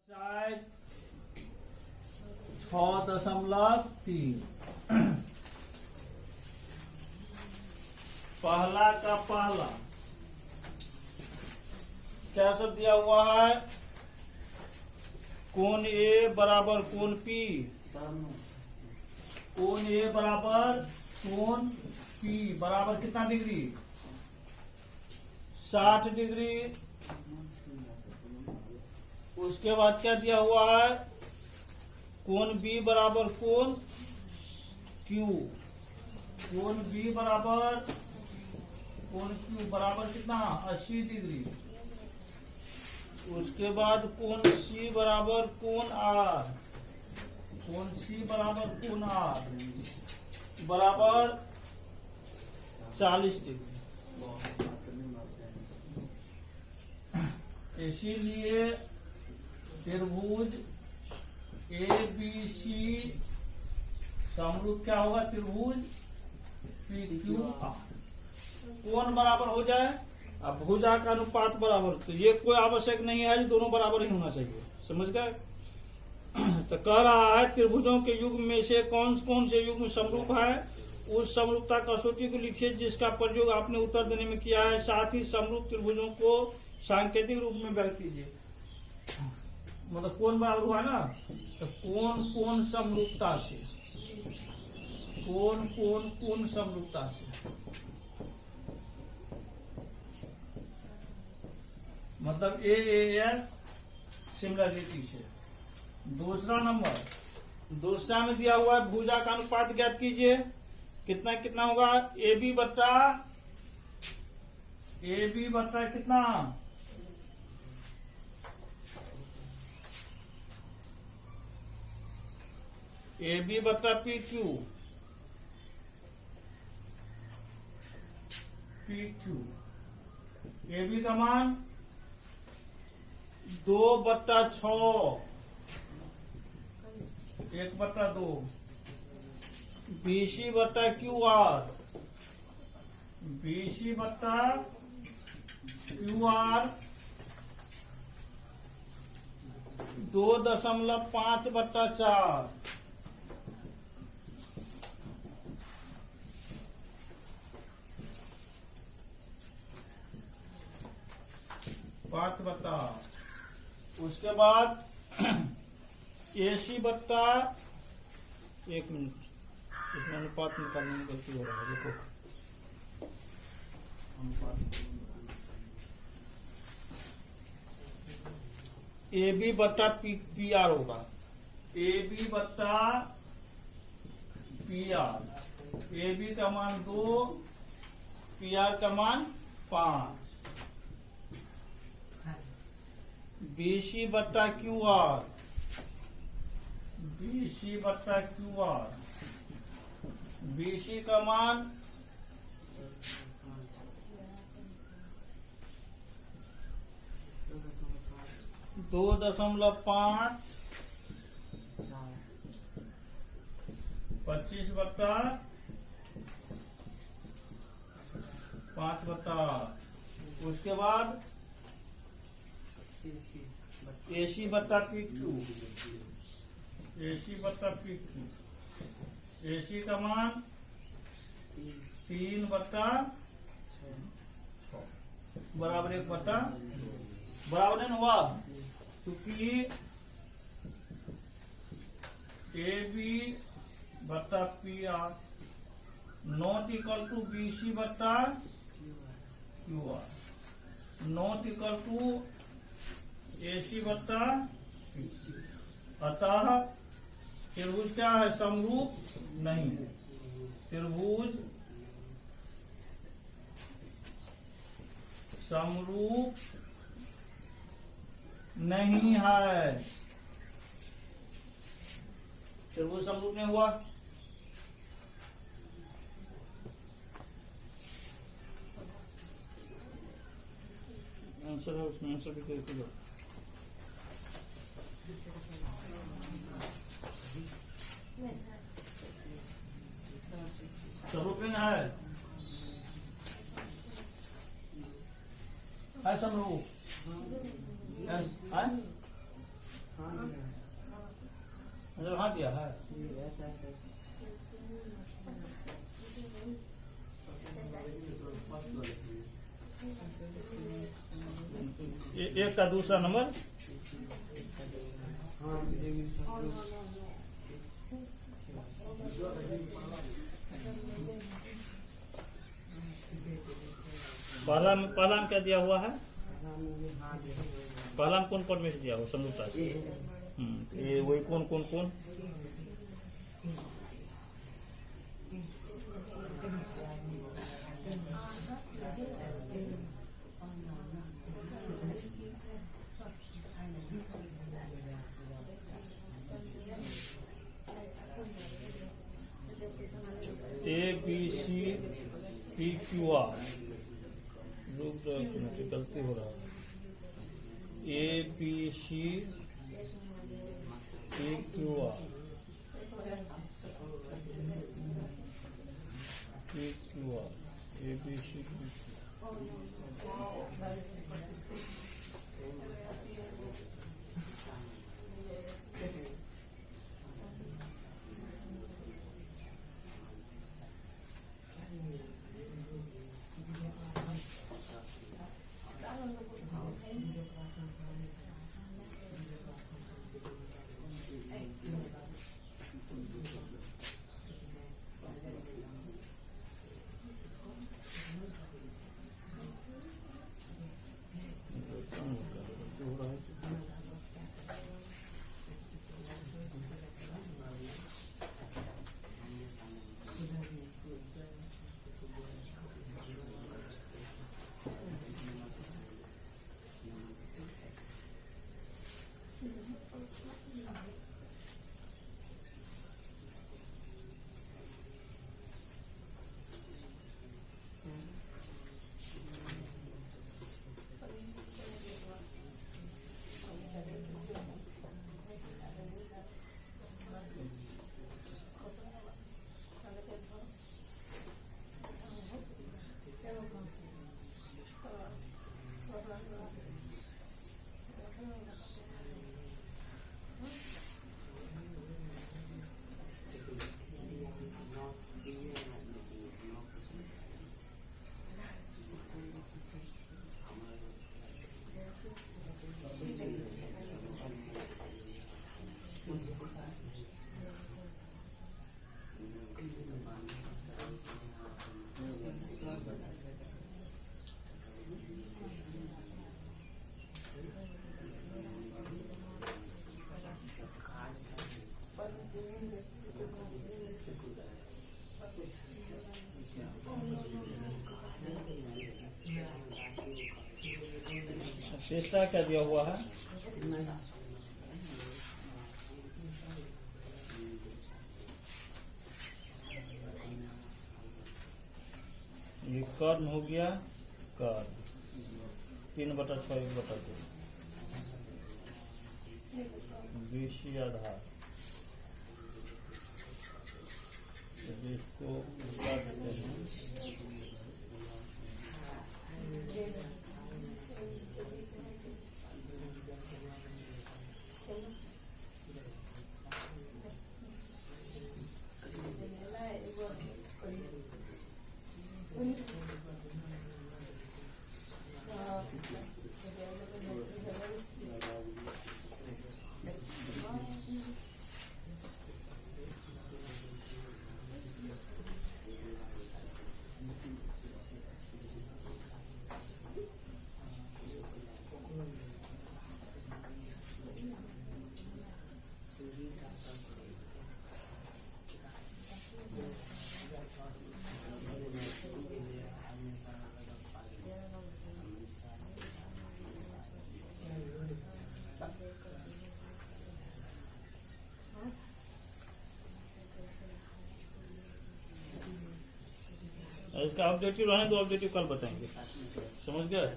Side 6.3। पहला का पहला क्या सब दिया हुआ है? कोण ए बराबर कोण पी। कोण ए बराबर कोण पी बराबर कितना डिग्री? 60 डिग्री। उसके बाद क्या दिया हुआ है? कोण बी बराबर कोण क्यू। कोण बी बराबर कोण क्यू बराबर कितना? 80 डिग्री। उसके बाद कोण सी बराबर कोण आर। कोण सी बराबर कोण आर बराबर 40 डिग्री। इसीलिए त्रिभुज ए बी सी समरूप क्या होगा? त्रिभुज पी क्यू आर। कोण बराबर हो जाए, अब भुजा का अनुपात बराबर, तो ये कोई आवश्यक नहीं है, दोनों बराबर ही होना चाहिए। समझ गए? तो कह रहा है त्रिभुजों के युग्म में से कौन कौन से युग्म समरूप है, उस समरूपता कसौटी को लिखिए जिसका प्रयोग आपने उत्तर देने में किया है। साथ ही समरूप त्रिभुजों को सांकेतिक रूप में व्यक्त कीजिए। मतलब कोण बराबर हुआ ना, तो कोण कोण समरूपता से, कोण कोण कोण समरूपता से, मतलब ए एस सिमिलरिटी से। दूसरा नंबर, दूसरा में दिया हुआ है भुजा का अनुपात ज्ञात कीजिए। कितना कितना होगा? ए बी बट्टा कितना? ए बी बट्टा P Q. P Q A B का मान 2/6, 1/2। बी सी बट्टा क्यू आर, बी सी बट्टा क्यू आर 2.5/4। 5/8। उसके बाद एसी बट्टा, 1 मिनट, इसमें अनुपात निकालने में गलती हो रहा है। देखो अनुपात ए बी बट्टा पी आर होगा। ए बी बट्टा पी आर। ए बी का मान 2, पी आर का मान 5। बीसी बट्टा क्यू आर, बीसी बट्टा क्यू आर, बीसी का मान 2.5, 25/5/8। उसके बाद एसी बट्टा पी क्यू, एसी बट्टा पी क्यू, एसी का मान 3/6 बराबर 1/2 बराबर नहीं हुआ, क्योंकि ए बी बट्टा P R not equal to B C बट्टा Q R, not equal to AC बट्टा। अतः त्रिभुज क्या है? समरूप नहीं है। त्रिभुज समरूप नहीं है। त्रिभुज समरूप नहीं हुआ। आंसर है उसमें, आंसर भी करके दो। समरूप नहीं है समरूप है? मतलब हाँ दिया है। एक का दूसरा नंबर पहला में क्या दिया हुआ है? पहला में कौन पद में से दिया हुआ समरूपता से? ये वही कौन कौन कौन ABC PQR गलती हो रहा है। ABC PQR ABC शेषता क्या दिया हुआ है? ये कर्ण हो गया, कर्ण 3/6 1/2 BC आधार, इसको उठा देते हैं। इसका ऑब्जेक्टिव रहने दो, ऑब्जेक्टिव कल बताएंगे। समझ गए?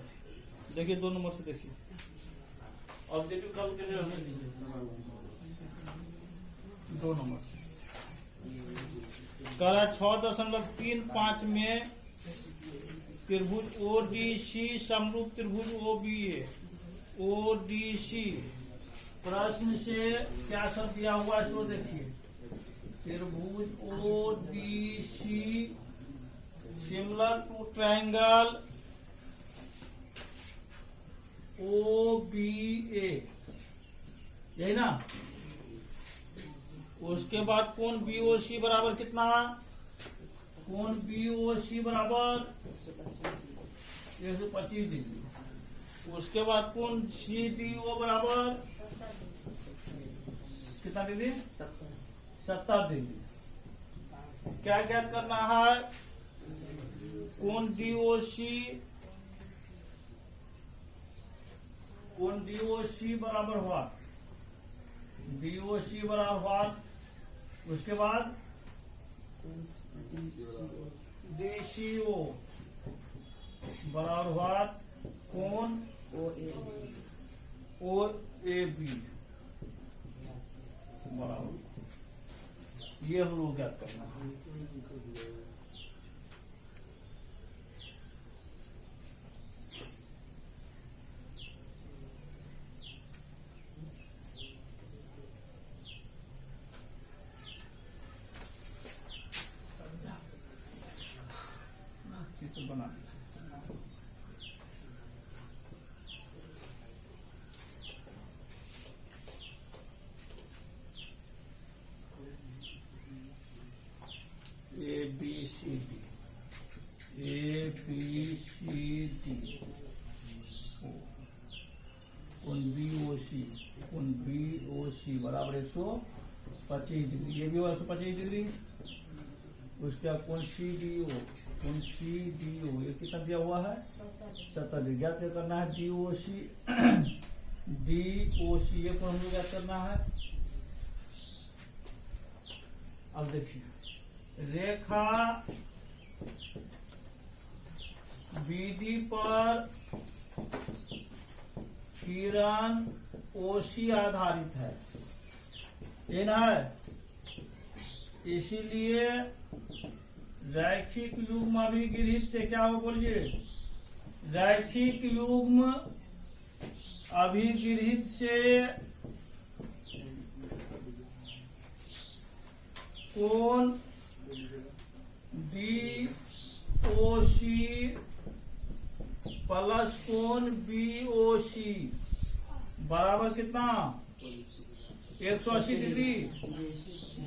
देखिए 2 नंबर से देखिए ऑब्जेक्टिव कल के लिए 2 नंबर से कला 6.35 में त्रिभुज ODC समरूप त्रिभुज OBA ODC प्रश्न से क्या शब्द दिया हुआ है सो देखिए। त्रिभुज O D C similar to triangle O B A, यही ना। उसके बाद कोण बी ओ सी बराबर कितना, कोण बी ओ सी बराबर 125 डिग्री। उसके बाद कोण सी डी ओ बराबर कितना डिग्री, 70 डिग्री। क्या ज्ञात करना है, कोण डी ओ सी, कोण डी ओ सी बराबर हुआ, डी ओ सी बराबर हुआ। उसके बाद डी सी ओ बराबर हुआ कोण ओ ए बी बराबर, ये हम लोग ज्ञात करना है। बना A B C D, A B C D, कोण बी ओ सी, कोण बी ओ सी बराबर 125 डिग्री, ये भी 125 डिग्री। उसके बाद कोण सी डी ओ, कोण सी डी ओ ये कितना दिया हुआ है, 70 डिग्री। ज्ञात करना है डी ओ सी, डी ओ सी ये कोण हमें ज्ञात करना है। अब देखिए रेखा बीडी पर किरण ओसी आधारित है, ये ना है। इसीलिए रैखिक युग्म अभिगृहित से क्या हो बोलिए, रैखिक युग्म अभिगृहित से कोण डी ओ सी प्लस कोण बी ओ सी बराबर कितना, 180 डिग्री।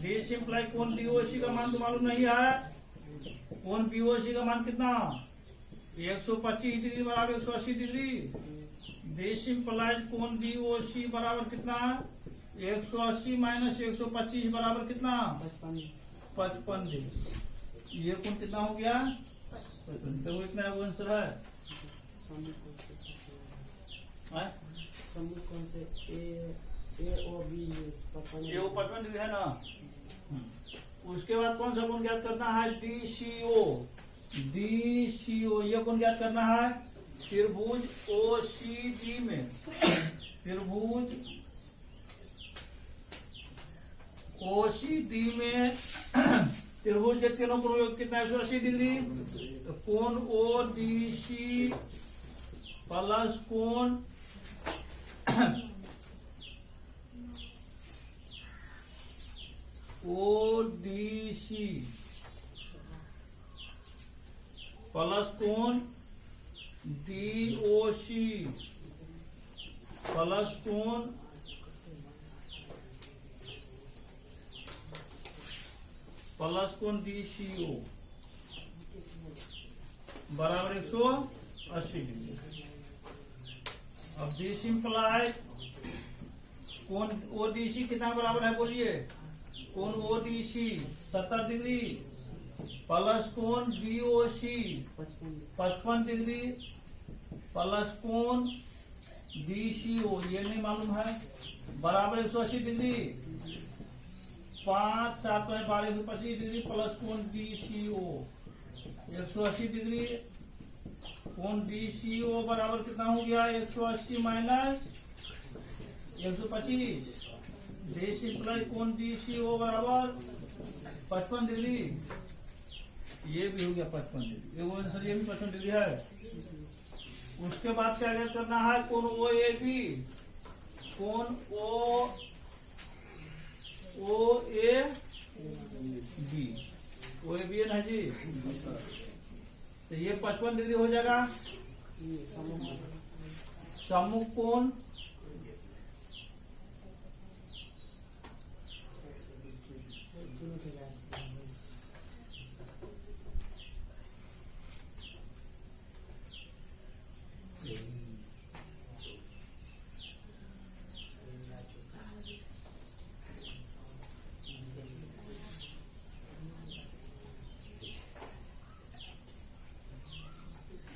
डी सिंप्लाई कोण डी ओ सी का मान तो मालूम नहीं है, कोण बी ओ सी का मान कितना, 125 डिग्री बराबर 180 डिग्री। डी सिंप्लाई कोण डी ओ सी बराबर कितना, 180 माइनस 125 बराबर कितना, 55 डिग्री। ये कोण कितना हो गया, तो इतना आंसर है। ए ओ 55 डिग्री है ना। उसके बाद कौन सा कोण ज्ञात करना है, डी सी ओ, डी सी ओ ये कोण ज्ञात करना है। त्रिभुज ओ सी डी में, त्रिभुज ओ सी डी में त्रिभुज के तीनों कोण योग कितना, 180 डिग्री। तो कोण ओ डी सी प्लस कोण ओ डी सी प्लस कोण डी ओ सी प्लस कोण डी सी ओ बराबर 180 डिग्री। अब डी सिंप्लाई कोण ओ डी सी कितना बराबर है बोलिए, कोण O D C 70 degree plus कोण D O C 55 degree plus कोण डी सी ओ ये नहीं मालूम है बराबर 180 डिग्री। 5 7 12 125 डिग्री प्लस कोण डी सी ओ 180 डिग्री। कोण डी सी ओ बराबर कितना हो गया, 180 माइनस 125। डी सिंप्लाई कोण डी सी ओ बराबर 55 डिग्री, ये भी हो गया 55 डिग्री। ये आंसर, ये भी 55 डिग्री है। उसके बाद क्या करना है, कोण ओ ए बी कोण ओ ए बी है ना जी। तो ये 55 डिग्री हो जाएगा। सम्मुख कोण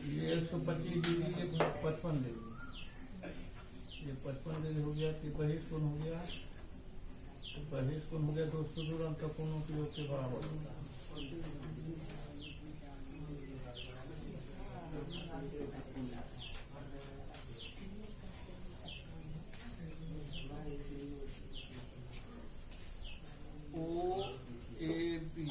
ये 125 डिग्री, ये 55 डिग्री, ये 55 डिग्री हो गया। तो बहिष्कोण हो गया, बहिष्कोण हो गया। तो सुदूर अंतःकोणों के योग के बराबर होगा। ओ ए बी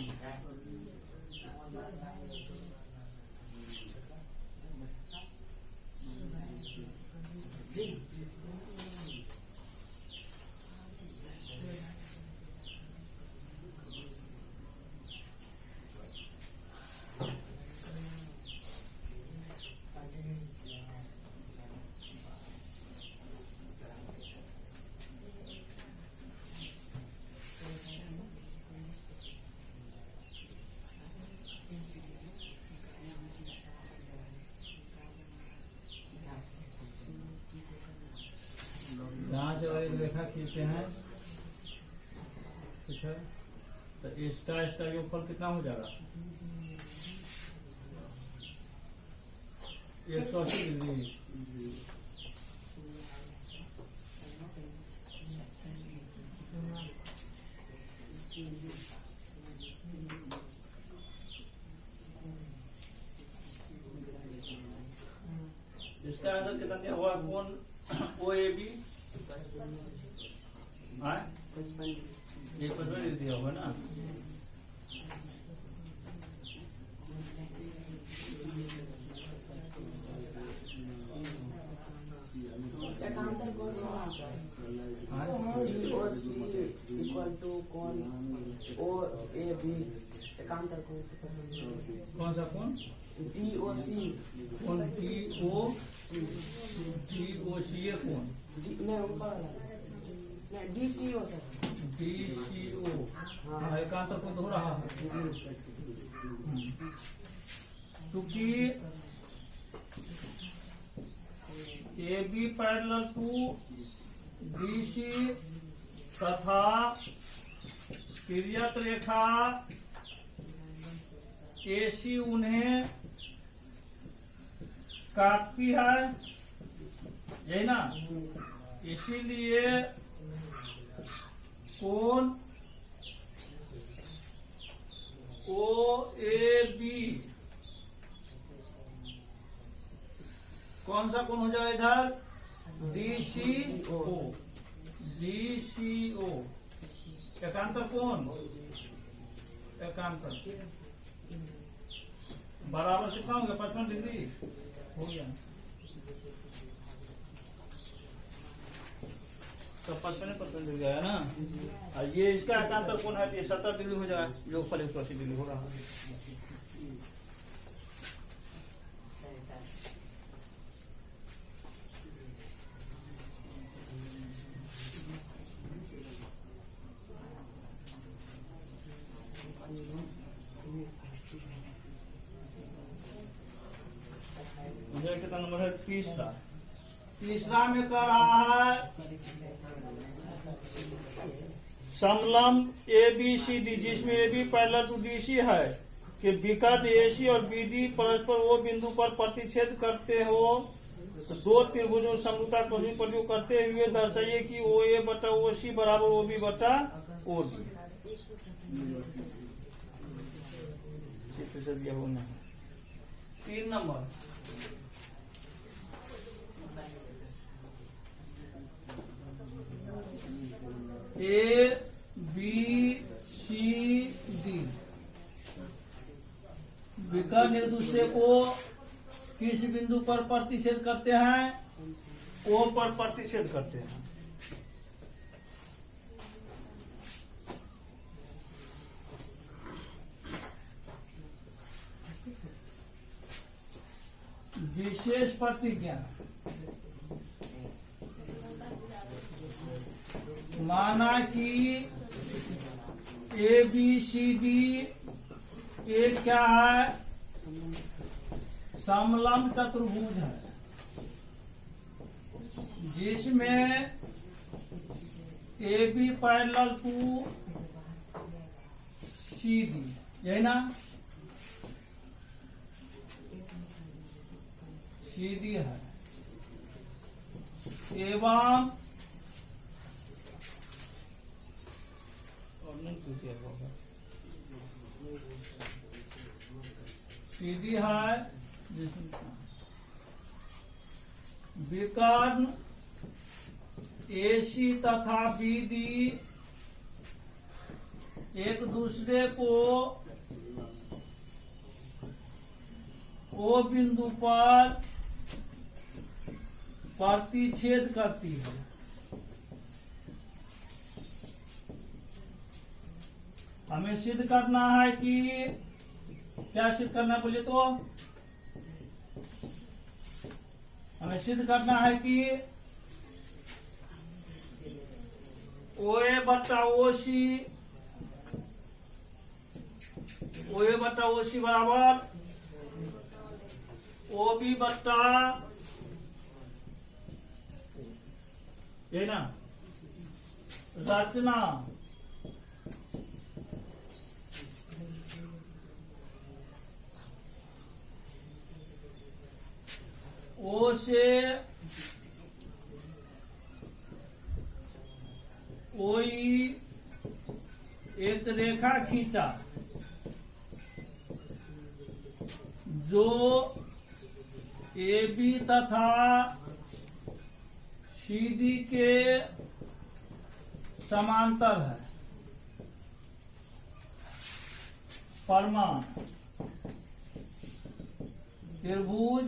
यहाँ से एक रेखा खींचते हैं, ठीक है। तो इसका योगफल कितना हो जाएगा? 180 डिग्री। इसका आंसर कितना दिया हुआ? कौन ओ ए बी ये 55 दिया होगा ना। एकांतर कोण इक्वल टू कोण ओ ए बी। एकांतर कोण कौन सा कोण? D O C. कौन डी ओ सी? ये कौन? नहीं ऊपर नहीं D C O sir. D C O. हाँ, एकांतर कोण हो रहा है। चूंकि A B parallel to D C तथा तिर्यक रेखा ए सी उन्हें काटती है, यही ना। इसीलिए कोण ओ ए बी कौन सा कोण हो जाएगा इधर? डी सी ओ। डी सी ओ एकांतर कोण, एकांतर बराबर कितना हो गया? 55 डिग्री हो गया। तो 55 डिग्री आया ना। और ये इसका एकांतर कोण है, ये 70 डिग्री हो जाएगा। योगफल 180 डिग्री हो रहा है। कितना नंबर है? तीसरा। तीसरा में कह रहा है समलम ए बी सी डी, जिसमें A B parallel to D C है, कि विकट ए सी और बी डी परस्पर वो बिंदु पर प्रतिच्छेद करते हो। तो दो त्रिभुजों समरूपता का प्रयोग करते हुए दर्शाइए कि ओ ए बटा ओ सी बराबर ओ बी बटा ओ डी। चित्र से दिया होना है। 3 number A B C D विकर्ण एक दूसरे को किस बिंदु पर प्रतिच्छेद करते हैं? ओ पर प्रतिच्छेद करते हैं। विशेष प्रतिज्ञा माना कि ए बी सी डी एक क्या है, समलंब चतुर्भुज है, जिसमें A B parallel to C D, यही ना, सी डी है, एवं सीधी है विकर्ण एसी तथा बीडी एक दूसरे को ओ बिंदु पर प्रतिच्छेद करती है। हमें सिद्ध करना है कि क्या सिद्ध करना है, बोलिए तो। हमें सिद्ध करना है कि ओ ए बट्टा ओ सी, ओ ए बट्टा ओ सी बराबर ओ बी बट्टा, ये ना, रचना ओ से ओई एक रेखा खींचा जो ए बी तथा सी डी के समांतर है। प्रमाण त्रिभुज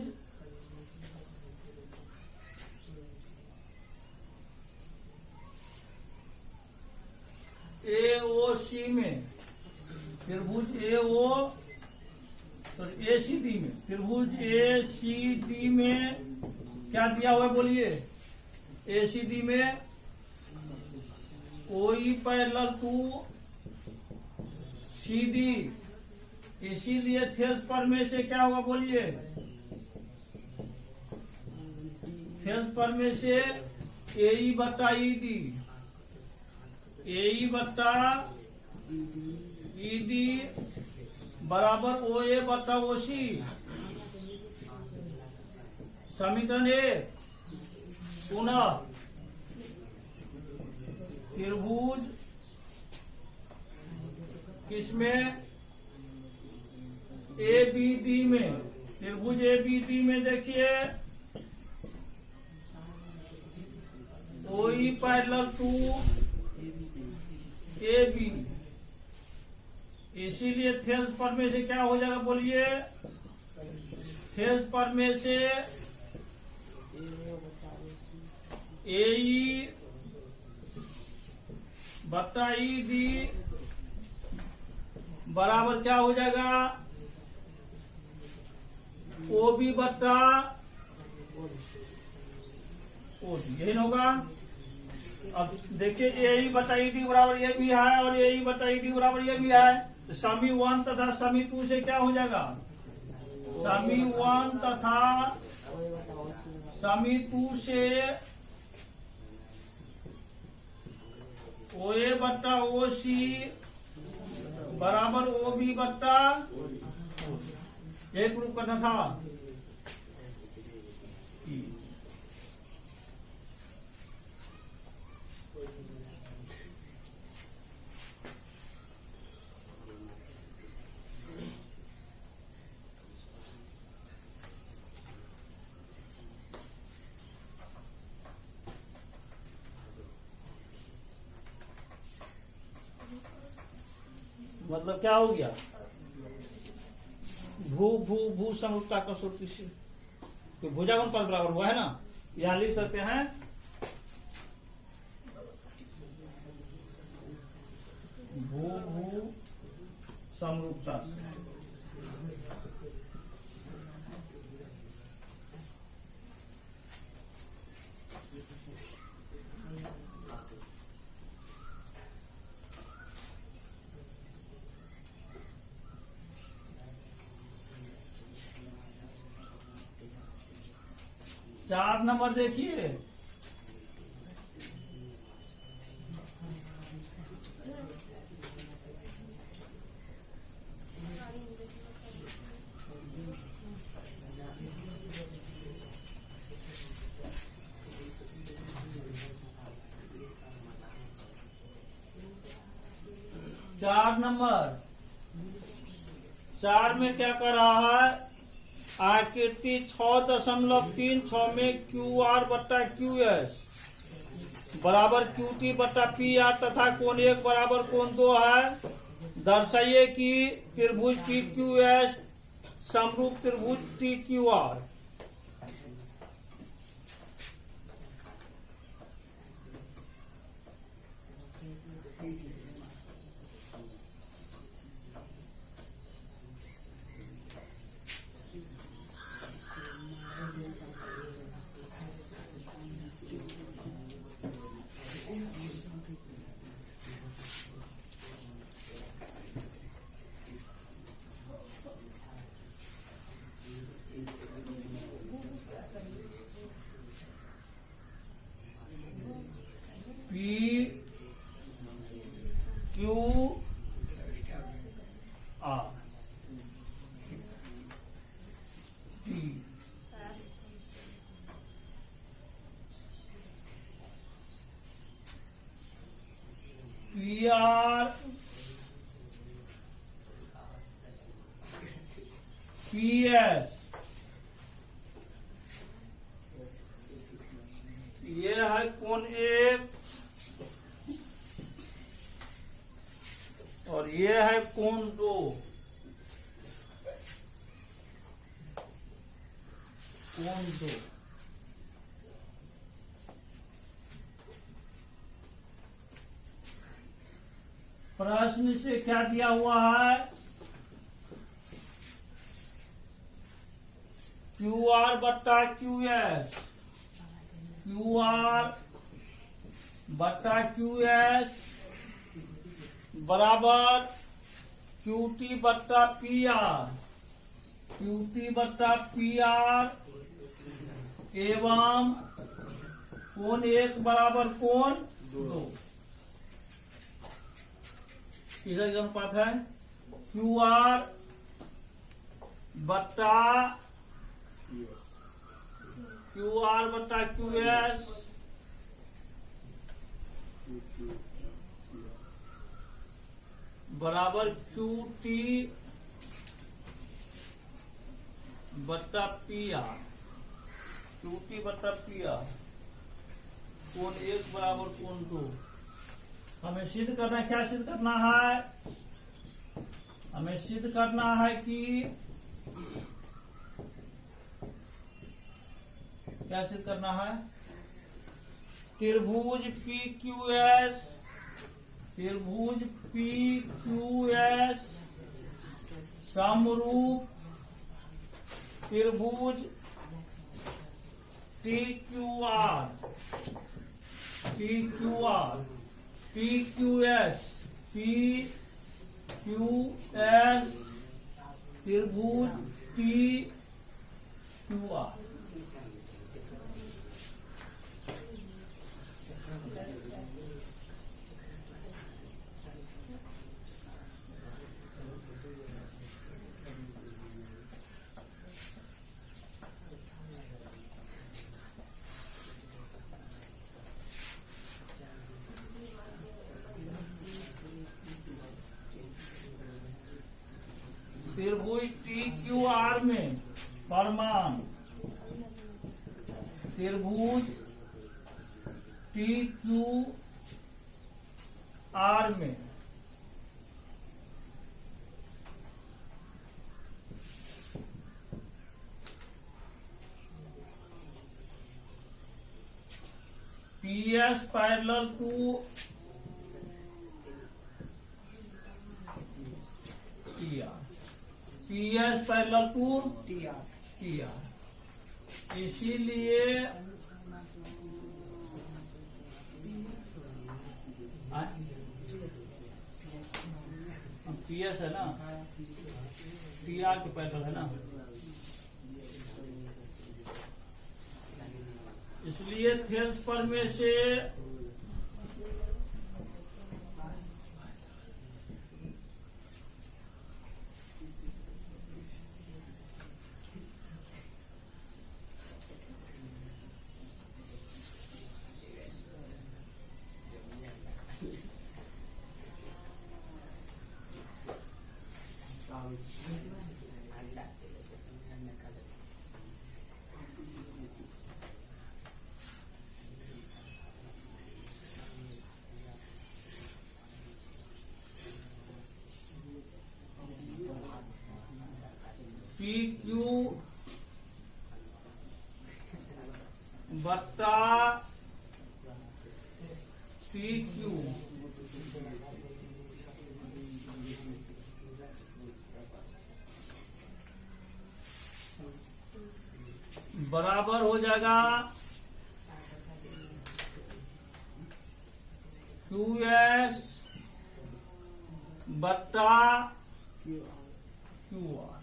ए ओ सी में, त्रिभुज ए ओ सॉरी ए सी डी में, त्रिभुज ए सी डी में क्या दिया हुआ है, बोलिए। ए सी डी में ओई पैरेलल टू सी डी, इसीलिए थेस पर में से क्या होगा, बोलिए। थेस पर में से ए ई बट्टा ई डी, ए ई बट्टा ई डी बराबर ओ ए बट्टा ओ सी। समीकरण एक, पुनः त्रिभुज किसमें, ए बी डी में, त्रिभुज ए बी डी में देखिए ओई पैरेलल टू ए बी, इसीलिए थेल्स पर में से क्या हो जाएगा, बोलिए। थेल्स पर में से ए ई बट्टा ई डी बराबर क्या हो जाएगा, ओ बी बट्टा ओ डी, यही होगा। अब देखिए ए ई बटा ई डी बराबर ये भी है और ए ई बटा ई डी बराबर ये भी है, तो समी 1 तथा समी 2 से क्या हो जाएगा, समी 1 तथा समी 2 से ओ ए बट्टा ओ सी बराबर ओ बी बट्टा, यही प्रूफ करना था। मतलब क्या हो गया, भू भू भू समरूपता कसौटी से तो भुजागुण पद बराबर हुआ है ना, यहां लिख सकते हैं भू भू समरूपता से। 4 नंबर देखिए, चार नंबर 4 में क्या कर रहा है, आकृति 6.36 में QR बट्टा QS बराबर QT बट्टा PR तथा कोण 1 बराबर कोण 2 है। दर्शाइए कि त्रिभुज PQS समरूप त्रिभुज TQR। PS ये है कोण 1 और ये है कोण 2। कोण 2 प्रश्न से क्या दिया हुआ है, QR बट्टा QS, QR बट्टा QS बराबर QT बट्टा PR, QT बट्टा PR एवं कोण 1 बराबर कोण 2। किसका अनुपात है, QR बट्टा QS बराबर QT बट्टा PR, QT बट्टा PR कोण 1 बराबर कोण 2। हमें सिद्ध करना है, क्या सिद्ध करना है, हमें सिद्ध करना है कि क्या सिद्ध करना है, त्रिभुज PQS समरूप त्रिभुज TQR PQS त्रिभुज TQR। त्रिभुज TQR में परिमाण, त्रिभुज TQR में PS parallel to TR, PS parallel to TR, इसीलिए PS है ना, TR के पैरेलल है ना, इसलिए थेल्स पर में से पी क्यू बट्टा पी क्यू बराबर हो जाएगा क्यू एस बट्टा क्यू आर।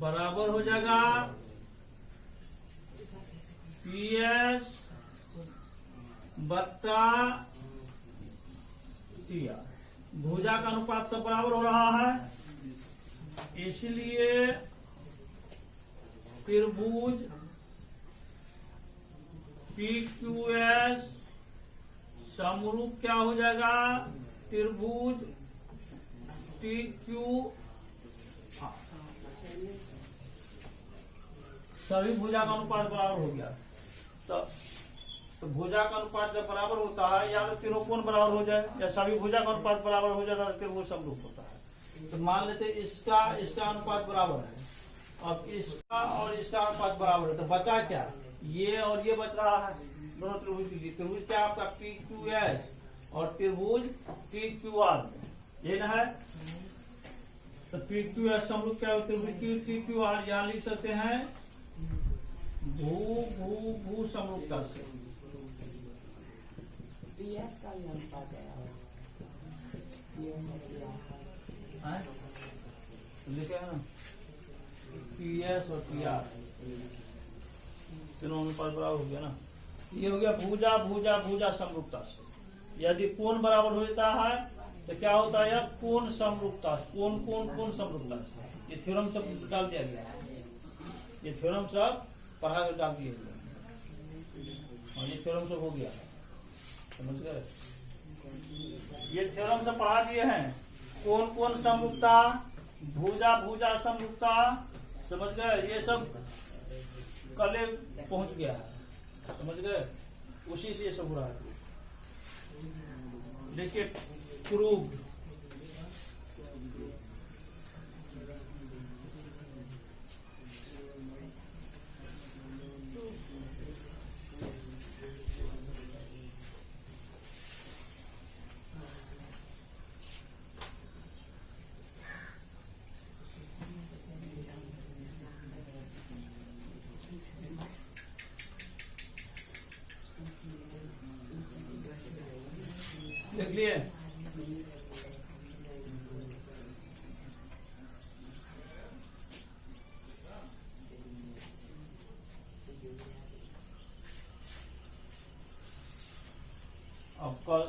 बराबर हो जाएगा पी एस बट्टा टी आर। भुजा का अनुपात सब बराबर हो रहा है, इसलिए त्रिभुज पी क्यू एस समरूप क्या हो जाएगा, त्रिभुज टी क्यू। सभी भुजा का अनुपात बराबर हो गया। तो भुजा का अनुपात जब बराबर होता है, या तो त्रिकोण बराबर हो जाए, या सभी भुजा का अनुपात बराबर हो जाता है, त्रिभुज समरूप होता है। तो मान लेते इसका अनुपात बराबर है, अब इसका और इसका अनुपात बराबर है, तो बचा क्या, ये और ये बच रहा है, दोनों त्रिभुज की। त्रिभुज क्या आपका पी क्यू एस और त्रिभुज टी क्यू आर, ये ना है। तो पी क्यू एस समरूप क्या है, त्रिभुज टी क्यू आर। यहाँ लिख सकते हैं भू भू भू समरूपता से। पीएस का भी अनुपात है, लिखे है ना, पीएस और पीआर तीनों अनुपात बराबर हो गया ना। ये हो गया भुजा भुजा भुजा समरूपता से। यदि कोण बराबर हो जाता है तो क्या होता है, कोण समरूपता, कोण कोण कोण समरूपता से। ये थ्योरम सब डाल दिया गया है, ये थ्योरम सब पढ़ा कर डाल दिए गए, और ये थ्योरम सब हो गया है, समझ गए। ये थ्योरम सब पढ़ा दिए हैं, कोण कोण समरूपता, भुजा भुजा समरूपता, समझ गए। ये सब कल पहुंच गया है, समझ गए, उसी से ये सब हो रहा है। देखिए क्रूब, देख लिए। अब कल